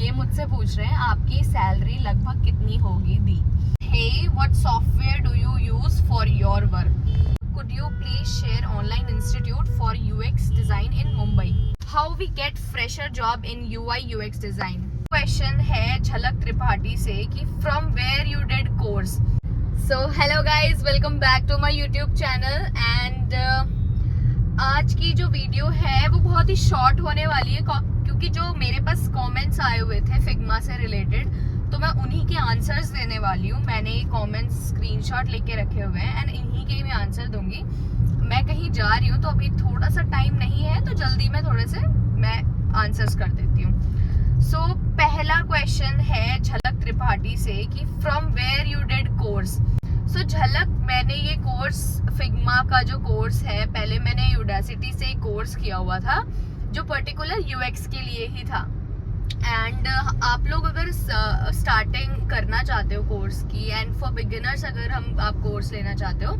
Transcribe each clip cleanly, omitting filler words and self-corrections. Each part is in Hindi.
ये मुझसे पूछ रहे हैं आपकी सैलरी लगभग कितनी होगी दी। Hey, what software do you use for your work? Could you please share online institute for UX design in Mumbai? How we get fresher job in UI UX design? Question है झलक त्रिपाठी से कि from where you did course? So hello guys, welcome back to my YouTube channel and आज की जो वीडियो है वो बहुत ही शॉर्ट होने वाली है क्योंकि जो मेरे पास कमेंट्स आए हुए थे फिग्मा से रिलेटेड तो मैं उन्हीं के आंसर्स देने वाली हूँ। मैंने कमेंट्स स्क्रीनशॉट लेके रखे हुए हैं एंड इन्हीं के मैं आंसर दूंगी। मैं कहीं जा रही हूँ तो अभी थोड़ा सा टाइम नहीं है तो जल्दी में थोड़े से मैं आंसर्स कर देती हूँ। सो पहला क्वेश्चन है झलक त्रिपाठी से कि from where you did course. So Jhalak, मैंने ये कोर्स फिग्मा का जो कोर्स है पहले मैंने यूडासिटी से कोर्स किया हुआ था जो पर्टिकुलर यूएक्स के लिए ही था। एंड आप लोग अगर स्टार्टिंग करना चाहते हो कोर्स की एंड फॉर बिगिनर्स अगर आप कोर्स लेना चाहते हो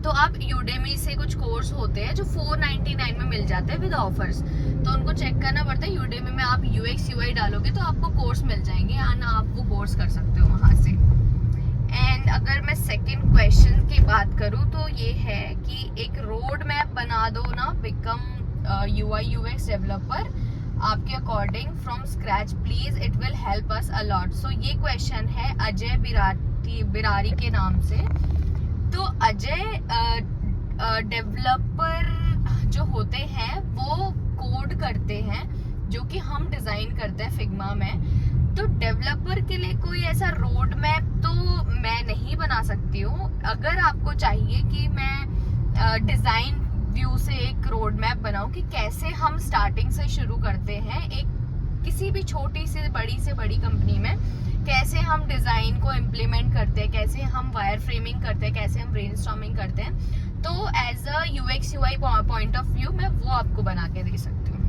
तो आप यूडेमी से कुछ कोर्स होते हैं जो 499 में मिल जाते हैं विद ऑफर्स, तो उनको चेक करना पड़ता है। यूडेमी में आप यूएक्स यूआई डालोगे तो आपको कोर्स मिल जाएंगे एंड आप वो कोर्स कर सकते हो वहाँ से। एंड अगर मैं सेकंड क्वेश्चन की बात करूँ तो ये है कि एक रोड मैप बना दो ना बिकम यूआई यूएक्स डेवलपर आपके according from scratch please, it will help us a lot. So ये क्वेश्चन है अजय बिरारी के नाम से। तो अजय डेवलपर जो होते हैं वो कोड करते हैं जो कि हम डिजाइन करते हैं फिग्मा में। तो डेवलपर के लिए कोई ऐसा रोड मैप तो मैं नहीं बना सकती हूँ। अगर आपको चाहिए कि मैं डिजाइन व्यू से एक रोड मैप बनाऊं कि कैसे हम स्टार्टिंग से शुरू करते हैं एक किसी भी छोटी से बड़ी कंपनी में, कैसे हम डिजाइन को इम्प्लीमेंट करते हैं, कैसे हम वायर फ्रेमिंग करते हैं, कैसे हम ब्रेनस्टॉर्मिंग करते हैं, तो as a UX UI point of view मैं वो आपको बना के दे सकती हूँ।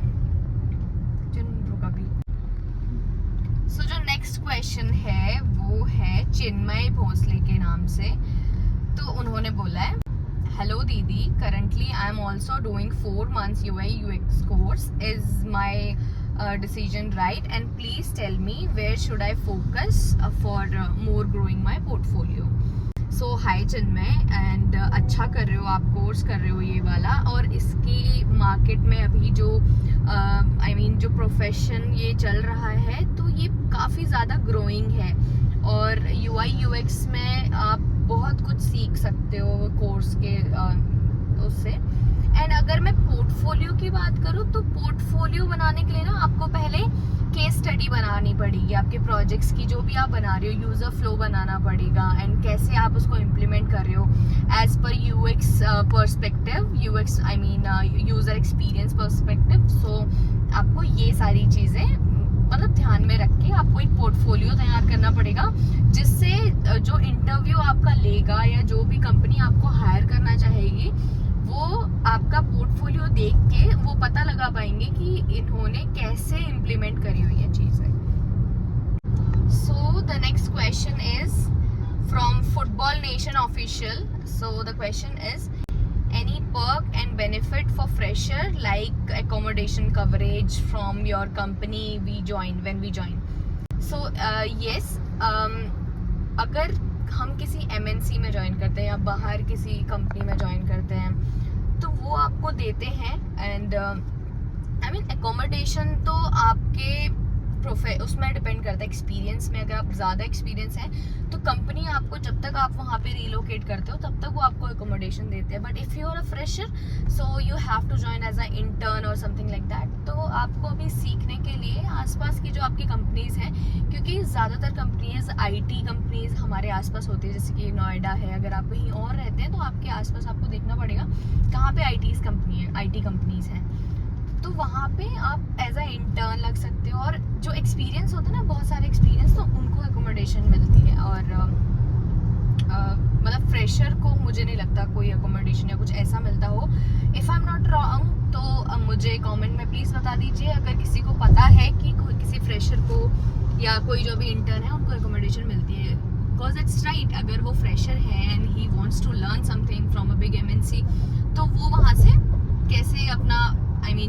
सो जो नेक्स्ट क्वेश्चन है वो है चिन्मय भोसले के नाम से। तो उन्होंने बोला है, hello Didi, currently I am also doing 4 months UI UX course. Is my decision right? And please tell me where should I focus for more growing my portfolio. So hi Chinmay, and अच्छा कर रहे हो आप, कोर्स कर रहे हो ये वाला, और इसकी मार्केट में अभी जो जो प्रोफेशन ये चल रहा है तो ये काफ़ी ज़्यादा ग्रोइंग है और UI UX में आप बहुत कुछ सीख सकते हो कोर्स के उससे। एंड अगर मैं पोर्टफोलियो की बात करूँ तो पोर्टफोलियो बनाने के लिए ना आपको पहले केस स्टडी बनानी पड़ेगी आपके प्रोजेक्ट्स की, जो भी आप बना रहे हो यूज़र फ्लो बनाना पड़ेगा एंड कैसे आप उसको इम्प्लीमेंट कर रहे हो एज पर UX perspective, UX user experience perspective. So आपको ये सारी चीज़ें मतलब ध्यान में रख के आपको एक पोर्टफोलियो तैयार करना पड़ेगा जिससे जो इंटरव्यू आपका लेगा या जो भी कंपनी आपको हायर करना चाहेगी वो आपका पोर्टफोलियो देख के वो पता लगा पाएंगे कि इन्होंने कैसे इम्प्लीमेंट करी हुई है चीज़ें। सो the next question is from football nation official. So the question is any perk and benefit for fresher like accommodation coverage from your company when we join. So yes, अगर हम किसी MNC में ज्वाइन करते हैं या बाहर किसी कंपनी में ज्वाइन करते हैं तो वो आपको देते हैं एंड accommodation तो आपके उसमें डिपेंड करता है एक्सपीरियंस में। अगर आप ज़्यादा एक्सपीरियंस है तो कंपनी आपको जब तक आप वहाँ पे रिलोकेट करते हो तब तक वो आपको अकोमोडेशन देते हैं। But if you are a fresher so you have to join as a intern और समथिंग लाइक दैट। तो आपको अभी सीखने के लिए आसपास की जो आपकी कंपनीज़ हैं, क्योंकि ज़्यादातर कंपनीज IT कंपनीज हमारे आसपास होती है, जैसे कि नोएडा है। अगर आप कहीं और रहते हैं तो आपके आसपास आपको देखना पड़ेगा कहाँ पे IT कंपनीज़ हैं, तो वहाँ पे आप एज अ इंटर्न लग सकते हो। और जो एक्सपीरियंस होता है ना, बहुत सारे एक्सपीरियंस, तो उनको एकोमोडेशन मिलती है। और मतलब फ्रेशर को मुझे नहीं लगता कोई एकोमोडेशन या कुछ ऐसा मिलता हो। If I am not wrong तो मुझे कमेंट में प्लीज़ बता दीजिए अगर किसी को पता है कि किसी फ्रेशर को या कोई जो भी इंटर्न है उनको एकोमोडेशन मिलती है। बिकॉज इट्स राइट, अगर वो फ्रेशर है and he wants to learn something from a big MNC तो वो वहाँ से कैसे अपना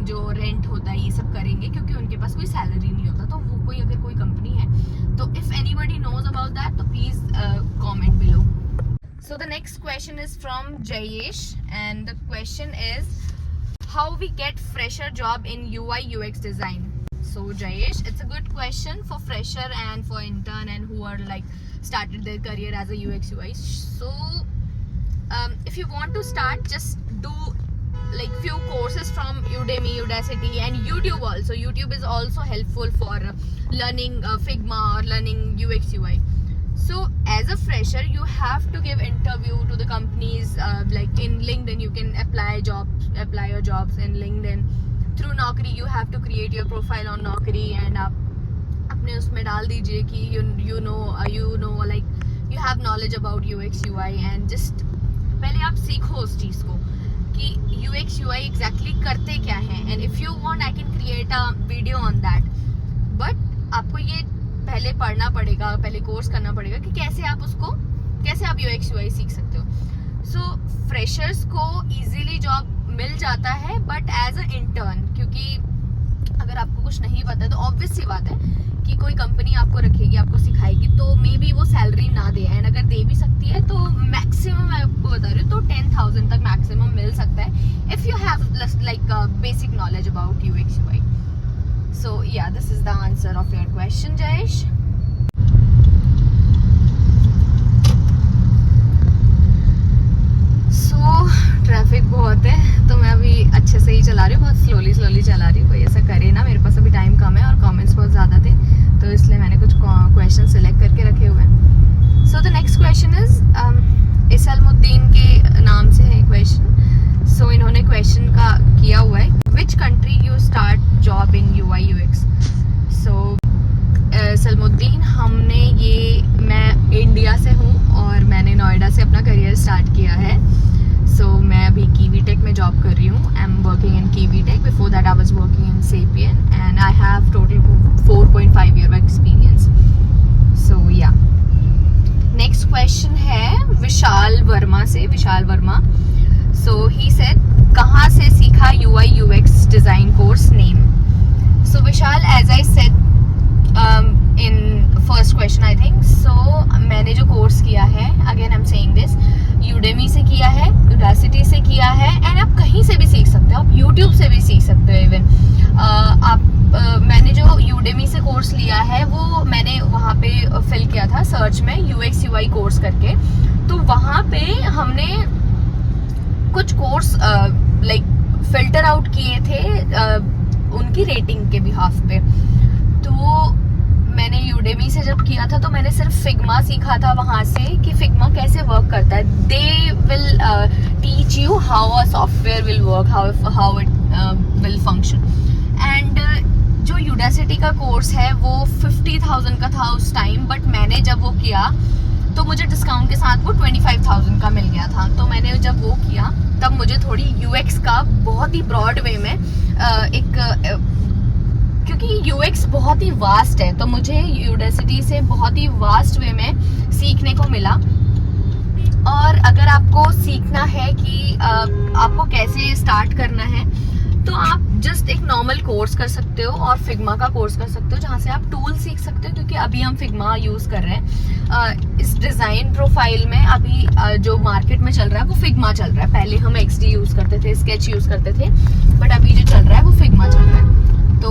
जो रेंट होता है ये सब करेंगे, क्योंकि उनके पास कोई सैलरी नहीं होता। तो वो कोई अगर कोई company anybody knows about that, so please comment below. So the next question is from Jayesh, and the question is how we get fresher job in UI UX design. So Jayesh, it's a good question for fresher and for intern and who are like started their career as a UX UI. So if you want to start, just do like few courses from Udemy, Udacity and YouTube also. YouTube is also helpful for learning Figma or learning UX UI. So as a fresher, you have to give interview to the companies, like in LinkedIn you can apply your jobs in LinkedIn. Through Naukri you have to create your profile on Naukri and आप अपने उसमें डाल दीजिए कि you know like you have knowledge about UX UI and just पहले आप सीखो उस चीज़ को कि UX UI exactly करते क्या हैं, and if you want I can create a video on that. But आपको ये पहले पढ़ना पड़ेगा, पहले कोर्स करना पड़ेगा कि कैसे आप UX UI सीख सकते हो. सो फ्रेशर्स को इजीली जॉब मिल जाता है, बट एज अ इंटर्न, क्योंकि अगर आपको कुछ नहीं पता है तो ऑब्वियस सी बात है कि कोई कंपनी आपको रखेगी, आपको सिखाएगी, तो मे बी वो सैलरी ना दे, एंड अगर दे भी सकती है तो मैक्सिमम मैं आपको बता रही हूँ तो 10,000 तक मैक्सिमम मिल सकता है if you have like basic knowledge about UX UI. So yeah, this is the answer of your question, Jayesh. So traffic बहुत है तो मैं अभी अच्छे से ही चला रही हूँ, बहुत स्लोली चला रही हूँ. कोई ऐसा करे ना, मेरे पास अभी टाइम कम है और कमेंट्स बहुत ज़्यादा थे तो इसलिए मैंने कुछ क्वेश्चन सिलेक्ट करके रखे हुए हैं. So the next question is Islamuddin के नाम से है क्वेश्चन. सो इन्होंने क्वेश्चन का किया हुआ है, which country you start job in UI UX. सो सलमुद्दीन, मैं इंडिया से हूँ और मैंने नोएडा से अपना करियर स्टार्ट किया है. सो मैं अभी कीवी टेक में जॉब कर रही हूँ. I am working in KiwiTech. Before that I was working in Sapient and I have total 4.5 year experience. So yeah, next question है विशाल वर्मा से. विशाल वर्मा, सो ही सेड कहाँ से सीखा UI UX design course name. So Vishal, as I said in first question I think, so मैंने जो कोर्स किया है, again I am saying this, Udemy से किया है, यूडासिटी से किया है, एंड आप कहीं से भी सीख सकते हो, आप यूट्यूब से भी सीख सकते हो इवन. मैंने जो यूडेमी से कोर्स लिया है वो मैंने वहाँ पे फिल किया था सर्च में UX UI कोर्स करके. तो वहाँ पे हमने कुछ कोर्स लाइक फिल्टर आउट किए थे उनकी रेटिंग के बिहाफ पे. तो मैंने यूडेमी से जब किया था तो मैंने सिर्फ फिग्मा सीखा था वहाँ से कि फिग्मा कैसे वर्क करता है. They will teach you how a software will work, how it will function. And जो यूडासिटी का कोर्स है वो 50,000 का था उस टाइम, बट मैंने जब वो किया तो मुझे डिस्काउंट के साथ वो 25,000 का मिल गया था. तो मैंने जब वो किया तब मुझे थोड़ी UX का बहुत ही ब्रॉड वे में क्योंकि UX बहुत ही वास्ट है तो मुझे यूडासिटी से बहुत ही वास्ट वे में सीखने को मिला. और अगर आपको सीखना है कि आपको कैसे स्टार्ट करना है तो आप जस्ट एक नॉर्मल कोर्स कर सकते हो और फिग्मा का कोर्स कर सकते हो जहाँ से आप टूल सीख सकते हो, क्योंकि अभी हम फिग्मा यूज़ कर रहे हैं. इस डिज़ाइन प्रोफाइल में अभी जो मार्केट में चल रहा है वो फिग्मा चल रहा है. पहले हम XD यूज़ करते थे, स्केच यूज़ करते थे, बट अभी जो चल रहा है वो फिग्मा चल रहा है. तो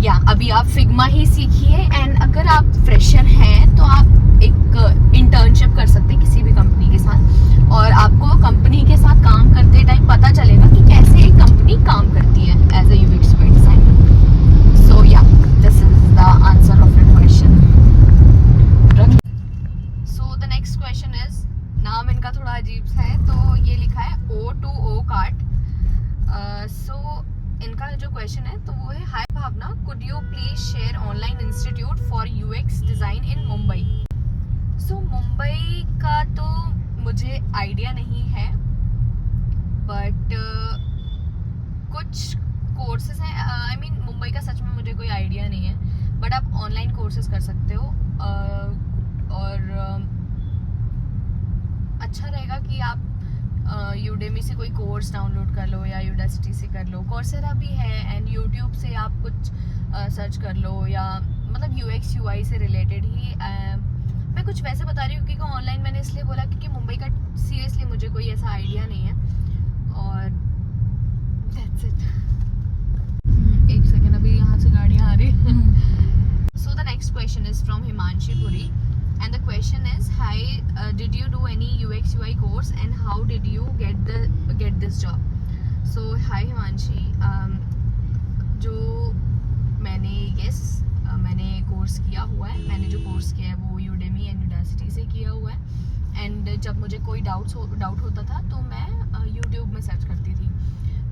या अभी आप फिग्मा ही सीखिए. एंड अगर आप फ्रेशर हैं तो आप एक इंटर्नशिप कर सकते हैं किसी भी कंपनी के साथ, और आपको कंपनी के साथ काम करते टाइम पता चलेगा कि कैसे एक कंपनी काम करती है as a UX UI designer. So yeah, this is the answer of your question. So the next question is, नाम इनका थोड़ा अजीब सा है तो ये लिखा है O2O कार्ट. सो इनका जो क्वेश्चन है तो वो है, hi Bhavna, could you please share online institute for UX design in Mumbai. So Mumbai का तो मुझे आइडिया नहीं है, बट कुछ कोर्सेज हैं. आई मीन मुंबई का सच में मुझे कोई आइडिया नहीं है, बट आप ऑनलाइन कोर्सेज कर सकते हो. और अच्छा रहेगा कि आप यूडेमी से कोई कोर्स डाउनलोड कर लो या यूडासिटी से कर लो. कोर्सेरा भी है, एंड यूट्यूब से आप कुछ सर्च कर लो, या मतलब UX UI से रिलेटेड ही मैं कुछ वैसे बता रही हूँ क्योंकि ऑनलाइन मैंने इसलिए बोला क्योंकि मुंबई का सीरियसली मुझे कोई ऐसा आइडिया नहीं है और दैट्स इट। एक सेकेंड, अभी यहाँ से गाड़ियाँ आ रही। So the next question is from Himanshi Puri and the question is, hi, did you do any UX UI course and how did you get this job? So hi Himanshi, जो मैंने कोर्स किया हुआ है, मैंने जो कोर्स किया है वो Udemy एंड Udacity से किया हुआ है एंड जब मुझे कोई डाउट होता था तो मैं YouTube में सर्च करती थी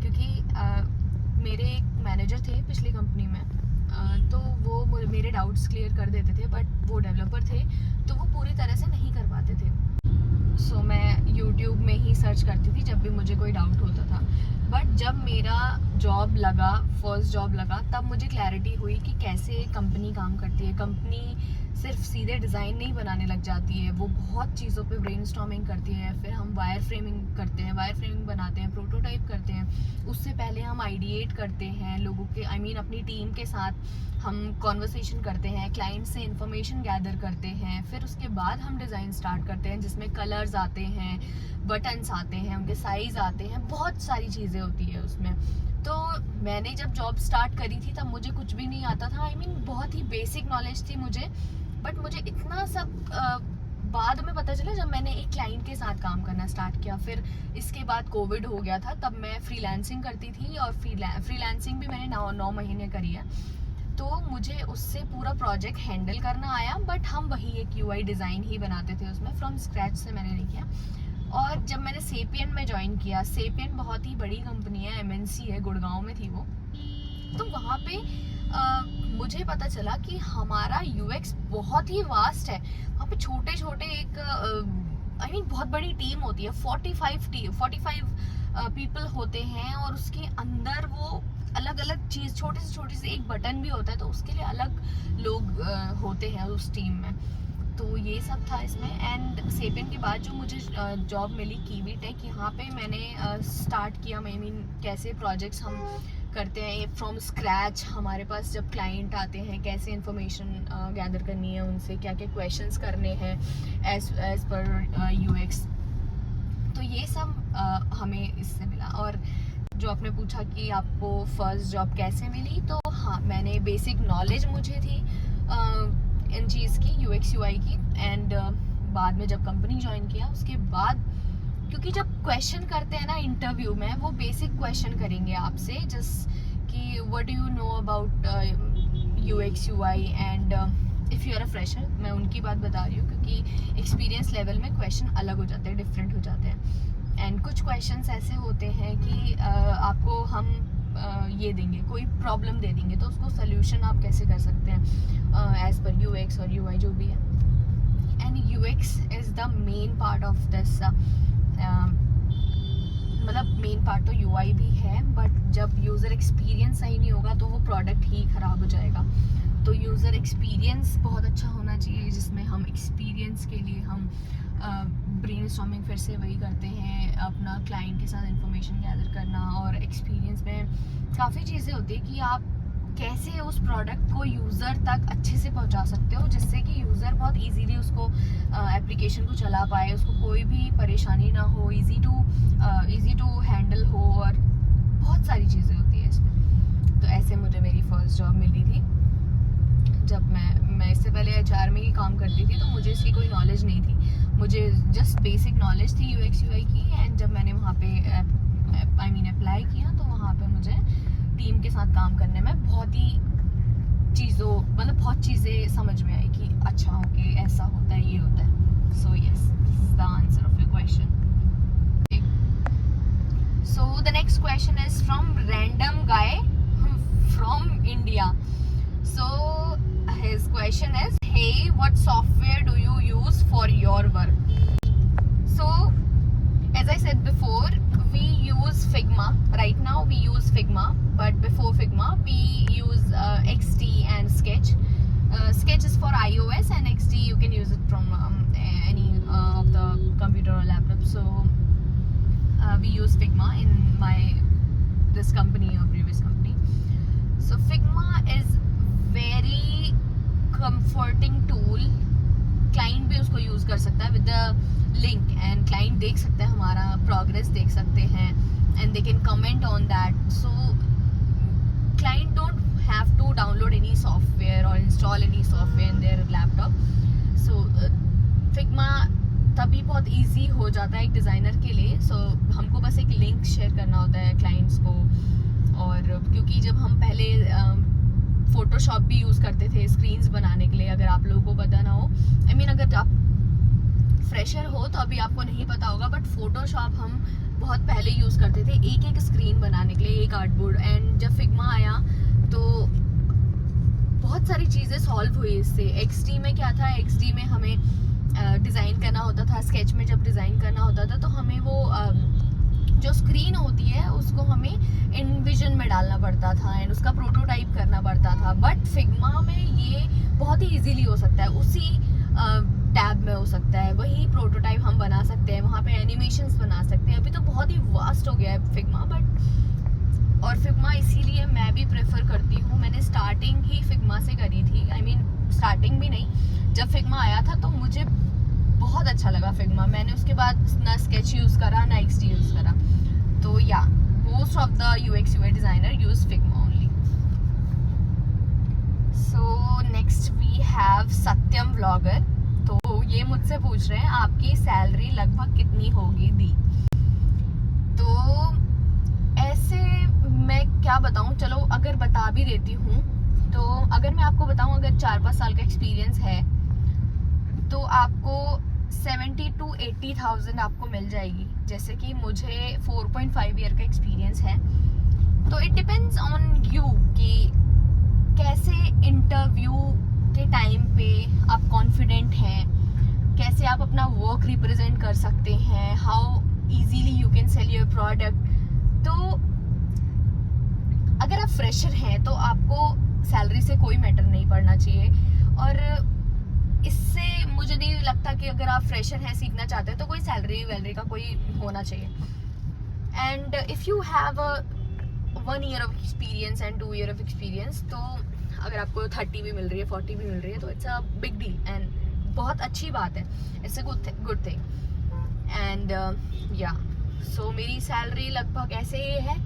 क्योंकि मेरे एक मैनेजर थे पिछली कंपनी में, तो वो मेरे डाउट्स क्लियर कर देते थे, बट वो डेवलपर थे तो वो पूरी तरह से नहीं कर पाते थे। सो मैं YouTube में ही सर्च करती थी जब भी मुझे कोई डाउट होता था। बट जब मेरा फर्स्ट जॉब लगा तब मुझे क्लैरिटी हुई कि कैसे कंपनी काम करती है। कंपनी सिर्फ सीधे डिज़ाइन नहीं बनाने लग जाती है, वो बहुत चीज़ों पे ब्रेनस्टॉर्मिंग करती है। फिर हम वायर फ्रेमिंग करते हैं, वायर फ्रेमिंग बनाते हैं, प्रोटोटाइप करते हैं। उससे पहले हम आइडिएट करते हैं लोगों के अपनी टीम के साथ हम कॉन्वर्सेशन करते हैं, क्लाइंट से इंफॉर्मेशन गैदर करते हैं। फिर उसके बाद हम डिज़ाइन स्टार्ट करते हैं जिसमें कलर्स आते हैं, बटन्स आते हैं, उनके साइज़ आते हैं, बहुत सारी चीज़ें होती है उसमें। तो मैंने जब जॉब स्टार्ट करी थी तब मुझे कुछ भी नहीं आता था। बहुत ही बेसिक नॉलेज थी मुझे, बट मुझे इतना सब बाद में पता चला जब मैंने एक क्लाइंट के साथ काम करना स्टार्ट किया। फिर इसके बाद कोविड हो गया था, तब मैं फ्रीलांसिंग करती थी और फ्रीलांसिंग भी मैंने 9 महीने करी है। तो मुझे उससे पूरा प्रोजेक्ट हैंडल करना आया, बट हम वही एक UI डिज़ाइन ही बनाते थे उसमें, फ्रॉम स्क्रैच से मैंने नहीं किया। और जब मैंने सेपियन में ज्वाइन किया, सेपियन बहुत ही बड़ी कंपनी है, MNC है, गुड़गांव में थी वो, तो वहाँ पे मुझे पता चला कि हमारा UX बहुत ही वास्ट है। वहाँ पे छोटे छोटे एक बहुत बड़ी टीम होती है, 45 पीपल होते हैं और उसके अंदर वो अलग अलग चीज़, छोटे से एक बटन भी होता है तो उसके लिए अलग लोग होते हैं उस टीम में। तो ये सब था इसमें। एंड सेपियन के बाद जो मुझे जॉब मिली कीवी टेक, यहाँ पे मैंने स्टार्ट किया। कैसे प्रोजेक्ट्स हम करते हैं फ्रॉम स्क्रैच। हमारे पास जब क्लाइंट आते हैं कैसे इंफॉर्मेशन गैदर करनी है उनसे, क्या क्या क्वेश्चंस करने हैं एज पर UX। तो ये सब हमें इससे मिला। और जो आपने पूछा कि आपको फर्स्ट जॉब कैसे मिली, तो हाँ, मैंने बेसिक नॉलेज मुझे थी इन चीज़ की, UX UI की। एंड बाद में जब कंपनी ज्वाइन किया उसके बाद, क्योंकि जब क्वेश्चन करते हैं ना इंटरव्यू में, वो बेसिक क्वेश्चन करेंगे आपसे, जस्ट कि what do you know about UX UI and if you are a fresher. मैं उनकी बात बता रही हूँ क्योंकि एक्सपीरियंस लेवल में क्वेश्चन अलग हो जाते हैं, डिफरेंट हो जाते हैं। एंड कुछ क्वेश्चंस ऐसे होते हैं कि आपको हम ये देंगे, कोई प्रॉब्लम दे देंगे तो उसको सोल्यूशन आप कैसे कर सकते हैं एज पर UX और UI जो भी है। And UX is the main part of this, मतलब मेन पार्ट तो UI भी है, बट जब यूज़र एक्सपीरियंस सही नहीं होगा तो वो प्रोडक्ट ही ख़राब हो जाएगा। तो यूज़र एक्सपीरियंस बहुत अच्छा होना चाहिए, जिसमें हम एक्सपीरियंस के लिए हम ब्रेनस्टॉर्मिंग फिर से वही करते हैं, अपना क्लाइंट के साथ इंफॉर्मेशन गैदर करना। और एक्सपीरियंस में काफ़ी चीज़ें होती है कि आप कैसे उस प्रोडक्ट को यूज़र तक अच्छे से पहुंचा सकते हो, जिससे कि यूज़र बहुत इजीली उसको एप्लीकेशन को चला पाए, उसको कोई भी परेशानी ना हो, इजी टू हैंडल हो। और बहुत सारी चीज़ें होती है इसमें। तो ऐसे मुझे मेरी फर्स्ट जॉब मिली थी। जब मैं इससे पहले HR में ही काम करती थी, तो मुझे इसकी कोई नॉलेज नहीं थी, मुझे जस्ट बेसिक नॉलेज थी UX UI की। एंड जब मैंने वहाँ पे अप्लाई किया तो वहाँ पे मुझे टीम के साथ काम करने में बहुत चीज़ें समझ में आई कि अच्छा ओके ऐसा होता है, ये होता है। So yes, this is the answer of your question. So the next question is from random guy from India. So his question is, hey, what software do you use for your work? So as I said before, we use Figma. Right now we use Figma, but before Figma we use XD and Sketch. Sketch is for iOS and XD you can use it from any of the computer or laptop. So we use Figma in this company or previous company. So Figma is very comforting tool, client भी उसको यूज़ कर सकता है with the link, and client देख सकता है, हमारा प्रोग्रेस देख सकते हैं, and they can comment on that. So client don't have to download any software or install any software in their laptop. So Figma तभी बहुत इजी हो जाता है एक डिज़ाइनर के लिए. सो हमको बस एक लिंक शेयर करना होता है क्लाइंट्स को. और क्योंकि जब हम पहले फ़ोटोशॉप भी यूज़ करते थे स्क्रीन्स बनाने के लिए, अगर आप लोगों को पता ना हो, I mean, अगर आप फ्रेशर हो तो अभी आपको नहीं पता होगा, बट फ़ोटोशॉप हम बहुत पहले यूज़ करते थे एक एक स्क्रीन बनाने के लिए, एक आर्टबोर्ड. एंड जब फिग्मा आया तो बहुत सारी चीज़ें सॉल्व हुई इससे. XD में क्या था, XD में हमें डिज़ाइन करना होता था, स्केच में जब डिज़ाइन करना होता था तो हमें वो जो स्क्रीन होती है उसको हमें इनविजन में डालना पड़ता था एंड उसका प्रोटोटाइप करना पड़ता था. बट फिग्मा में ये बहुत ही इजीली हो सकता है, उसी टैब में हो सकता है, वही प्रोटोटाइप हम बना सकते हैं, वहाँ पे एनिमेशंस बना सकते हैं. अभी तो बहुत ही वास्ट हो गया है फिग्मा, बट और फिग्मा इसीलिए मैं भी प्रेफर करती हूँ. मैंने स्टार्टिंग ही फिग्मा से करी थी. I mean, स्टार्टिंग भी नहीं, जब फिग्मा आया था तो मुझे बहुत अच्छा लगा फिग्मा. मैंने उसके बाद ना स्केच यूज़ करा ना XD यूज़ करा. तो या most of the UX UI designer use Figma only. So next we have Satyam vlogger. तो ये मुझसे पूछ रहे हैं आपकी सैलरी लगभग कितनी होगी दी. तो ऐसे मैं क्या बताऊँ, चलो अगर बता भी देती हूँ तो अगर मैं आपको बताऊँ, अगर 4-5 साल का एक्सपीरियंस है तो आपको 70 to 80,000 आपको मिल जाएगी. जैसे कि मुझे 4.5 ईयर का एक्सपीरियंस है. तो इट डिपेंड्स ऑन यू कि कैसे इंटरव्यू के टाइम पे आप कॉन्फिडेंट हैं, कैसे आप अपना वर्क रिप्रेजेंट कर सकते हैं, how easily you can sell your product. तो अगर आप फ्रेशर हैं तो आपको सैलरी से कोई मैटर नहीं पड़ना चाहिए. और इससे मुझे नहीं लगता कि अगर आप फ्रेशर हैं, सीखना चाहते हैं, तो कोई सैलरी वैलरी का कोई होना चाहिए. And if you have 1 year of experience and 2 year of experience, तो अगर आपको 30 भी मिल रही है, 40 भी मिल रही है, तो it's a big deal and बहुत अच्छी बात है. It's a good thing. And या सो मेरी सैलरी लगभग ऐसे ही है,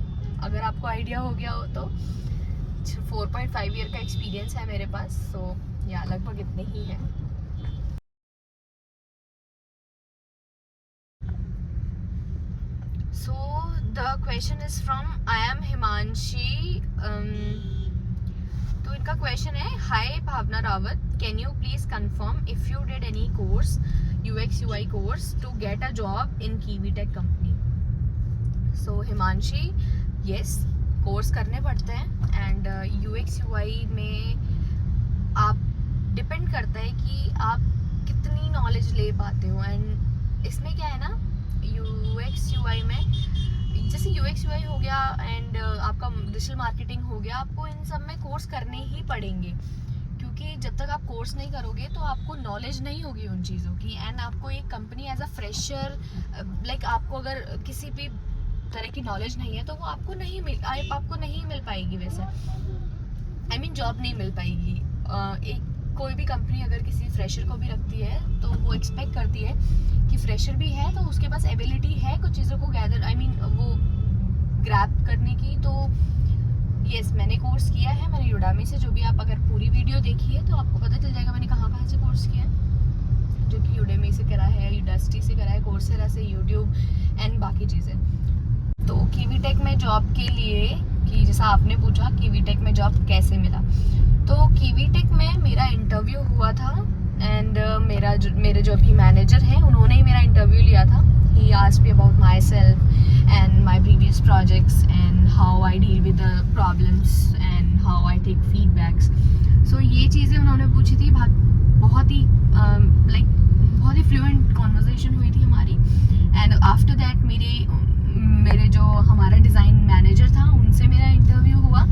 अगर आपको आइडिया हो गया हो तो. 4.5 ईयर का एक्सपीरियंस है मेरे पास. सो या लगभग इतने ही है. So the question is from I am Himanshi. तो इनका क्वेश्चन है, hi Bhavna Rawat, can you please confirm if you did any course, UX UI course to get a job in KiwiTech company. So Himanshi, yes, course करने पड़ते हैं. एंड UX UI में आप डिपेंड करता है कि आप कितनी नॉलेज ले पाते हो. एंड इसमें क्या है ना, UX UI में जैसे UX UI हो गया एंड आपका डिजिटल मार्केटिंग हो गया, आपको इन सब में कोर्स करने ही पड़ेंगे. क्योंकि जब तक आप कोर्स नहीं करोगे तो आपको नॉलेज नहीं होगी उन चीज़ों की. एंड आपको एक company as a fresher, like आपको अगर किसी भी तरह की नॉलेज नहीं है तो वो आपको नहीं मिल पाएगी. वैसे I mean, जॉब नहीं मिल पाएगी. एक कोई भी कंपनी अगर किसी फ्रेशर को भी रखती है तो वो एक्सपेक्ट करती है कि फ्रेशर भी है तो उसके पास एबिलिटी है कुछ चीज़ों को वो ग्रैब करने की. तो यस, मैंने कोर्स किया है, मैंने यूडामी से. जो भी आप अगर पूरी वीडियो देखी है तो आपको पता चल जाएगा मैंने कहाँ से कोर्स किया है. जो कि यूडामी से करा है, यूडास्टी से करा है, कोर्सेरा से, यूट्यूब एंड बाकी चीज़ें. तो कीवीटेक में जॉब के लिए, कि जैसा आपने पूछा कीवीटेक में जॉब कैसे मिला, तो कीवीटेक में मेरा इंटरव्यू हुआ था. एंड मेरे जो भी मैनेजर हैं उन्होंने ही मेरा इंटरव्यू लिया था. He asked me about myself and my previous projects and how I deal with the problems and how I take feedbacks. So ये चीज़ें उन्होंने पूछी थी. बहुत ही बहुत ही फ्लुएंट कॉन्वर्सेशन हुई थी हमारी. एंड आफ्टर दैट मेरे जो हमारा डिज़ाइन मैनेजर था उनसे मेरा इंटरव्यू हुआ.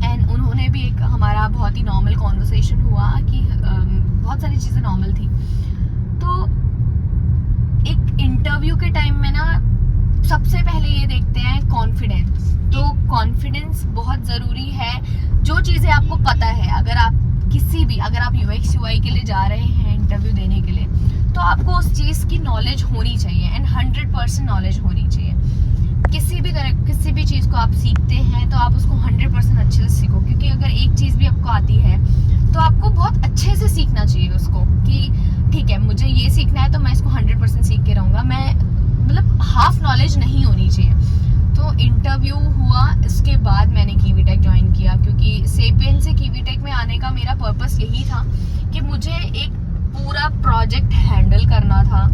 एंड उन्होंने भी एक हमारा बहुत ही नॉर्मल कॉन्वर्सेशन हुआ कि बहुत सारी चीज़ें नॉर्मल थी. तो एक इंटरव्यू के टाइम में ना सबसे पहले ये देखते हैं कॉन्फिडेंस. तो कॉन्फिडेंस बहुत ज़रूरी है. जो चीज़ें आपको पता है, अगर आप किसी भी, अगर आप UX UI के लिए जा रहे हैं इंटरव्यू देने के लिए, तो आपको उस चीज़ की नॉलेज होनी चाहिए एंड 100% नॉलेज होनी चाहिए। किसी भी चीज़ को आप सीखते हैं तो आप उसको 100% अच्छे से सीखो, क्योंकि अगर एक चीज़ भी आपको आती है तो आपको बहुत अच्छे से सीखना चाहिए उसको, कि ठीक है मुझे ये सीखना है तो मैं इसको 100% सीख के रहूँगा, मैं मतलब हाफ नॉलेज नहीं होनी चाहिए। तो इंटरव्यू हुआ, इसके बाद मैंने कीवीटेक ज्वाइन किया, क्योंकि सेपियन से कीवीटेक में आने का मेरा पर्पस यही था कि मुझे एक पूरा प्रोजेक्ट हैंडल करना था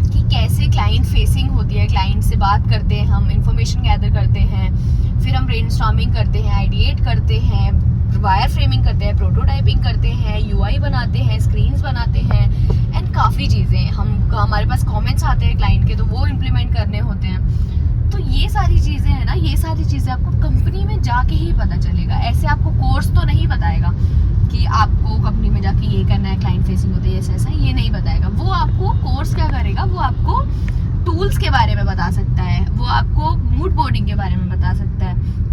कि कैसे क्लाइंट फेसिंग होती है, क्लाइंट से बात करते हैं, हम इंफॉर्मेशन गैदर करते हैं, फिर हम ब्रेनस्टॉर्मिंग करते हैं, आइडिएट करते हैं, वायर फ्रेमिंग करते हैं, प्रोटोटाइपिंग करते हैं, UI बनाते हैं, स्क्रीन्स बनाते हैं एंड काफ़ी चीज़ें हमारे पास कमेंट्स आते हैं क्लाइंट के, तो वो इम्प्लीमेंट करने होते हैं। तो ये सारी चीज़ें हैं ना, ये सारी चीज़ें आपको कंपनी में जाके ही पता चलेगा। ऐसे आपको कोर्स तो नहीं बताएगा कि आपको कंपनी में जाके ये करना है, क्लाइंट फेसिंग होते हैं, ऐसा ये नहीं बताएगा। वो आपको कोर्स क्या करेगा, वो आपको टूल्स के बारे में बता सकता है, वो आपको मूड बोर्डिंग के बारे में बता सकता है,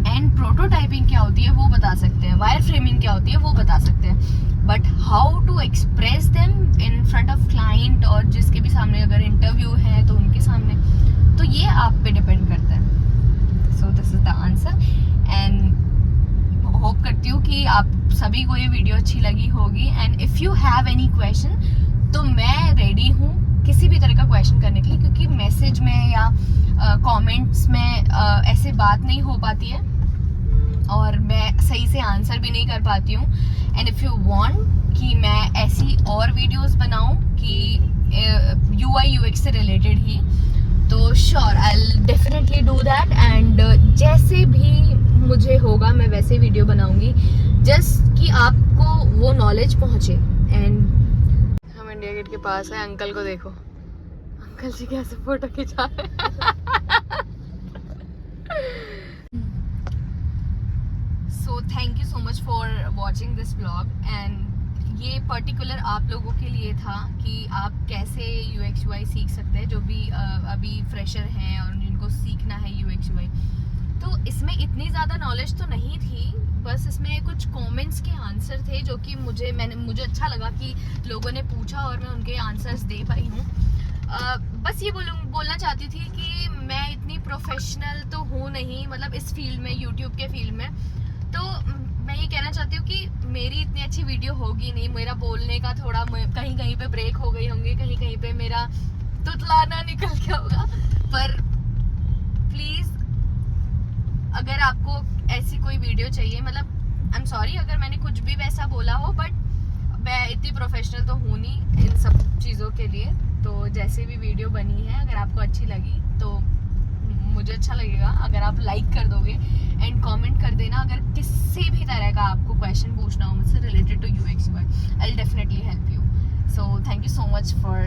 एंड प्रोटोटाइपिंग क्या होती है वो बता सकते हैं, वायर फ्रेमिंग क्या होती है वो बता सकते हैं। But how to express them in front of client, और जिसके भी सामने अगर इंटरव्यू है तो उनके सामने, तो ये आप पे डिपेंड करता है। So this is the answer, and hope करती हूँ कि आप सभी को ये वीडियो अच्छी लगी होगी। And if you have any question तो मैं रेडी हूँ किसी भी तरह का क्वेश्चन करने के लिए, क्योंकि मैसेज में या कमेंट्स में ऐसे बात नहीं हो पाती है और मैं सही से आंसर भी नहीं कर पाती हूँ। एंड इफ़ यू वांट कि मैं ऐसी और वीडियोस बनाऊँ कि UI UX से रिलेटेड ही, तो sure I will definitely do that. And जैसे भी मुझे होगा मैं वैसे वीडियो बनाऊंगी, जस्ट कि आपको वो नॉलेज पहुंचे। एंड हम इंडिया गेट के पास है, अंकल को देखो, अंकल जी कैसे फोटो खिंचा रहे हैं। सो thank you so much for watching this vlog, and ये पर्टिकुलर आप लोगों के लिए था कि आप कैसे UX UI सीख सकते हैं, जो भी अभी फ्रेशर हैं और जिनको सीखना है UX UI। तो इसमें इतनी ज़्यादा नॉलेज तो नहीं थी, बस इसमें कुछ कमेंट्स के आंसर थे जो कि मुझे अच्छा लगा कि लोगों ने पूछा और मैं उनके आंसर्स दे पाई हूँ। बस ये बोलना चाहती थी कि मैं इतनी प्रोफेशनल तो हूँ नहीं, मतलब इस फील्ड में, यूट्यूब के फील्ड में। तो मैं ये कहना चाहती हूँ कि मेरी इतनी अच्छी वीडियो होगी नहीं, मेरा बोलने का थोड़ा कहीं कहीं पे ब्रेक हो गई होंगी, कहीं कहीं पे मेरा तुतलाना निकल गया होगा। पर प्लीज़ अगर आपको ऐसी कोई वीडियो चाहिए, मतलब आई एम सॉरी अगर मैंने कुछ भी वैसा बोला हो, बट मैं इतनी प्रोफेशनल तो हूँ नहीं इन सब चीज़ों के लिए। तो जैसे भी वीडियो बनी है, अगर आपको अच्छी लगी तो मुझे अच्छा लगेगा अगर आप लाइक कर दोगे एंड कमेंट कर देना। अगर किसी भी तरह का आपको क्वेश्चन पूछना हो मुझसे related to UX UI, I will definitely help you. So thank you so much for